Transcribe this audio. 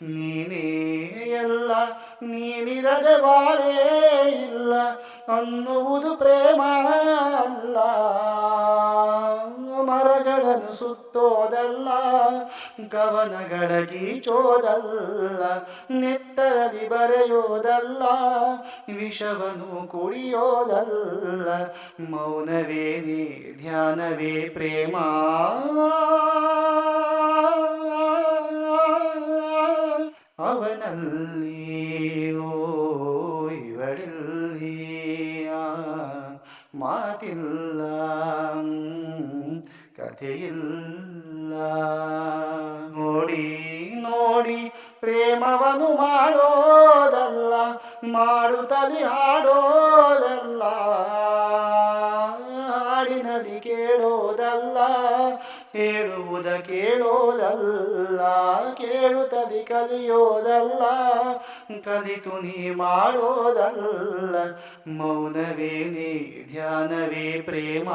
ನೀನೇ ಎಲ್ಲ ನೀನಿರದೆ ಬಾಳೇ ಇಲ್ಲ ಅನ್ನುವುದು ಪ್ರೇಮ ಅಲ್ಲ. ಮರಗಳನ್ನು ಸುತ್ತೋದಲ್ಲ, ಕವನಗಳ ಗೀಚೋದಲ್ಲ, ನೆತ್ತರಲ್ಲಿ ಬರೆಯೋದಲ್ಲ, ವಿಷವನ್ನು ಕುಡಿಯೋದಲ್ಲ. ಮೌನವೇನೇ ಧ್ಯಾನವೇ ಪ್ರೇಮ. ಅವನಲ್ಲಿ ಇವಳಿಲ್ಲಿ ಮಾತಿಲ್ಲ, ಕಥೆಯಿಲ್ಲ. ನೋಡಿ ನೋಡಿ ಪ್ರೇಮವನ್ನು ಮಾಡೋದಲ್ಲ, ಮಾಡುತ್ತಲಿ ಹಾಡೋದಲ್ಲ, ಹಾಡಿನಲ್ಲಿ ಕೇಳೋದಲ್ಲ, ಹೇಳುವುದ ಕೇಳೋದಲ್ಲ, ಕೇಳುತ್ತಲಿ ಕಲಿಯೋದಲ್ಲ, ಕಲಿತು ನೀ ಮಾಡೋದಲ್ಲ. ಮೌನವೇನೇ ಧ್ಯಾನವೇ ಪ್ರೇಮ.